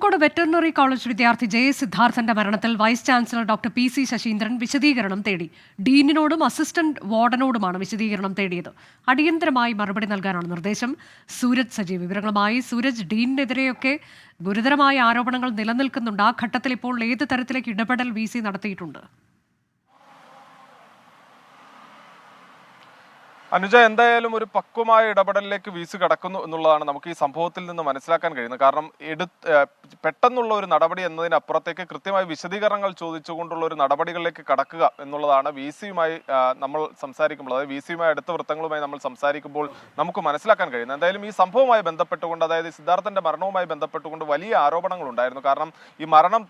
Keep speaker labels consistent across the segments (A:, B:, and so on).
A: Kozhikode veterinary college വിദ്യാർത്ഥി J സിദ്ധാർത്ഥന്റെ മരണത്തിൽ vice chancellor doctor P C. Sasheendran വിശദീകരണം തേടി. ഡീനിനോടും അസിസ്റ്റന്റ് വാർഡനോടുമാണ് വിശദീകരണം തേടിയത്. അടിയന്തരമായി മറുപടി നൽകാനാണ് നിർദ്ദേശം. സൂരജ് സജീവ് വിവരങ്ങളുമായി. സൂരജ്, ഡീനിനെതിരെയൊക്കെ ഗുരുതരമായ ആരോപണങ്ങൾ നിലനിൽക്കുന്നുണ്ട്. ആ ഘട്ടത്തിൽ ഇപ്പോൾ ഏത് തരത്തിലേക്ക് ഇടപെടൽ വി.സി. നടത്തിയിട്ടുണ്ട്?
B: അനുജ, എന്തായാലും ഒരു പക്വമായ ഇടപെടലിലേക്ക് വീസി കടക്കുന്നു എന്നുള്ളതാണ് നമുക്ക് ഈ സംഭവത്തിൽ നിന്ന് മനസ്സിലാക്കാൻ കഴിയുന്നത്. കാരണം പെട്ടെന്നുള്ള ഒരു നടപടി എന്നതിനപ്പുറത്തേക്ക് കൃത്യമായ വിശദീകരണങ്ങൾ ചോദിച്ചുകൊണ്ടുള്ള ഒരു നടപടികളിലേക്ക് കടക്കുക എന്നുള്ളതാണ് വിസിയുമായി നമ്മൾ സംസാരിക്കുമ്പോൾ, അതായത് വിസിയുമായി അടുത്ത വൃത്തങ്ങളുമായി നമ്മൾ സംസാരിക്കുമ്പോൾ നമുക്ക് മനസ്സിലാക്കാൻ കഴിയുന്നത്. എന്തായാലും ഈ സംഭവവുമായി ബന്ധപ്പെട്ടുകൊണ്ട്, അതായത് സിദ്ധാർത്ഥന്റെ മരണവുമായി ബന്ധപ്പെട്ടുകൊണ്ട് വലിയ ആരോപണങ്ങൾ ഉണ്ടായിരുന്നു. കാരണം ഈ മരണം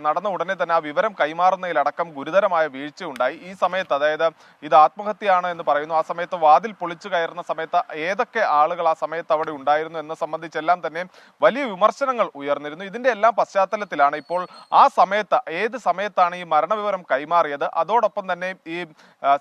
B: നടന്ന ഉടനെ തന്നെ ആ വിവരം കൈമാറുന്നതിലടക്കം ഗുരുതരമായ വീഴ്ച ഉണ്ടായി. ഈ സമയത്ത്, അതായത് ഇത് ആത്മഹത്യയാണ് എന്ന് പറയുന്നു, ആ സമയത്ത് വാതിൽ പൊളിച്ചു കയറുന്ന സമയത്ത് ഏതൊക്കെ ആളുകൾ ആ സമയത്ത് അവിടെ ഉണ്ടായിരുന്നു എന്ന സംബന്ധിച്ചെല്ലാം തന്നെ വലിയ വിമർശനങ്ങൾ ഉയർന്നിരുന്നു. ഇതിന്റെ എല്ലാം പശ്ചാത്തലത്തിലാണ് ഇപ്പോൾ ആ സമയത്ത്, ഏത് സമയത്താണ് ഈ മരണവിവരം കൈമാറിയത്, അതോടൊപ്പം തന്നെ ഈ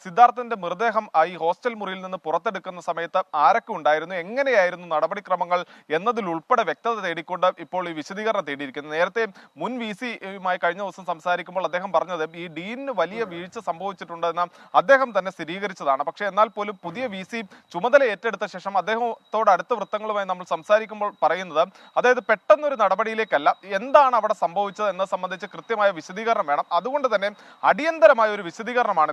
B: സിദ്ധാർത്ഥന്റെ മൃതദേഹം ഈ ഹോസ്റ്റൽ മുറിയിൽ നിന്ന് പുറത്തെടുക്കുന്ന സമയത്ത് ആരൊക്കെ ഉണ്ടായിരുന്നു, എങ്ങനെയായിരുന്നു നടപടിക്രമങ്ങൾ എന്നതിൽ ഉൾപ്പെടെ വ്യക്തത തേടിക്കൊണ്ട് ഇപ്പോൾ ഈ വിശദീകരണം തേടിയിരിക്കുന്നത്. നേരത്തെ മുൻ വിസിയുമായി കഴിഞ്ഞ ദിവസം സംസാരിക്കുമ്പോൾ അദ്ദേഹം പറഞ്ഞത് ഈ ഡീനിന് വലിയ വീഴ്ച സംഭവിച്ചിട്ടുണ്ടെന്ന് അദ്ദേഹം തന്നെ സ്ഥിരീകരിച്ചതാണ്. പക്ഷേ എന്നാൽ പോലും പുതിയ വിസി ചുമതല ഏറ്റെടുത്ത ശേഷം അദ്ദേഹത്തോട് അടുത്ത വൃത്തങ്ങളുമായി നമ്മൾ സംസാരിക്കുമ്പോൾ പറയുന്നത്, അതായത് പെട്ടെന്നൊരു നടപടിയിലേക്കല്ല, എന്താണ് അവിടെ സംഭവിച്ചത് എന്നത് സംബന്ധിച്ച് കൃത്യമായ വിശദീകരണം വേണം. അതുകൊണ്ട് തന്നെ അടിയന്തരമായ ഒരു വിശദീകരണമാണ്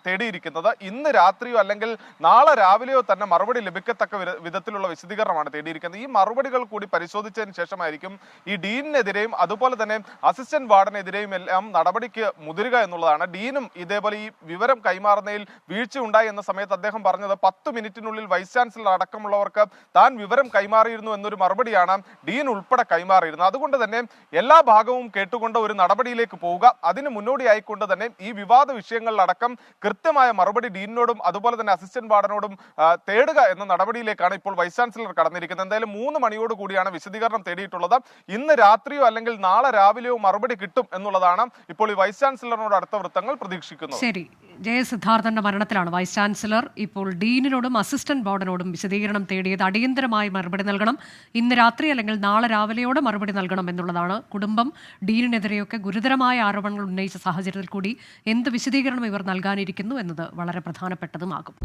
B: തേടിയിരിക്കുന്നത്. ഇന്ന് രാത്രിയോ അല്ലെങ്കിൽ നാളെ രാവിലെയോ തന്നെ മറുപടി ലഭിക്കത്തക്ക വിധത്തിലുള്ള വിശദീകരണമാണ് തേടിയിരിക്കുന്നത്. ഈ മറുപടികൾ കൂടി പരിശോധിച്ചതിന് ശേഷമായിരിക്കും ഈ ഡീനിനെതിരെയും അതുപോലെ തന്നെ അസിസ്റ്റന്റ് വാർഡനെതിരെയും എല്ലാം നടപടിക്ക് മുതിരുക എന്നുള്ളതാണ്. ഡീനും ഇതേപോലെ ഈ വിവരം കൈമാറുന്നതിൽ വീഴ്ച ഉണ്ടായി എന്ന സമയത്ത് അദ്ദേഹം പറഞ്ഞത് 10 മിനിറ്റിനുള്ളിൽ വൈസ് ചാൻസലർ അടക്കമുള്ളവർക്ക് താൻ വിവരം കൈമാറിയിരുന്നു എന്നൊരു മറുപടിയാണ് ഡീൻ ഉൾപ്പെടെ കൈമാറിയിരുന്നത്. അതുകൊണ്ട് തന്നെ എല്ലാ ഭാഗവും കേട്ടുകൊണ്ട് ഒരു നടപടിയിലേക്ക് പോവുക, അതിന് മുന്നോടിയായിക്കൊണ്ട് തന്നെ ഈ വിവാദ വിഷയങ്ങളിലടക്കം കൃത്യമായ മറുപടി ഡീനിനോടും അതുപോലെ തന്നെ അസിസ്റ്റന്റ് വാർഡനോടും തേടുക എന്ന നടപടിയിലേക്കാണ് ഇപ്പോൾ വൈസ് ചാൻസലർ കടന്നിരിക്കുന്നത്. എന്തായാലും 3 മണിയോട് കൂടിയാണ് വിശദീകരണം തേടിയിട്ടുള്ളത്. ഇന്ന് രാത്രിയോ അല്ലെങ്കിൽ നാളെ രാവിലെയോ മറുപടി കിട്ടും എന്നുള്ളതാണ് ഇപ്പോൾ ഈ വൈസ് ചാൻസലറിനോട് അടുത്ത വൃത്തങ്ങൾ പ്രതീക്ഷിക്കുന്നത്.
A: ശരി, ജയ സിദ്ധാർത്ഥന്റെ മരണത്തിലാണ് വൈസ് ചാൻസലർ ഇപ്പോൾ ഡീനിനോടും അസിസ്റ്റന്റ് വാർഡനോടും വിശദീകരണം തേടിയത്. അടിയന്തരമായി മറുപടി നൽകണം, ഇന്ന് രാത്രി അല്ലെങ്കിൽ നാളെ രാവിലെയോടെ മറുപടി നൽകണം എന്നുള്ളതാണ്. കുടുംബം ഡീനിനെതിരെയൊക്കെ ഗുരുതരമായ ആരോപണങ്ങൾ ഉന്നയിച്ച സാഹചര്യത്തിൽ കൂടി എന്ത് വിശദീകരണം ഇവർ നൽകാനിരിക്കുന്നു എന്നത് വളരെ പ്രധാനപ്പെട്ടതുമാകും.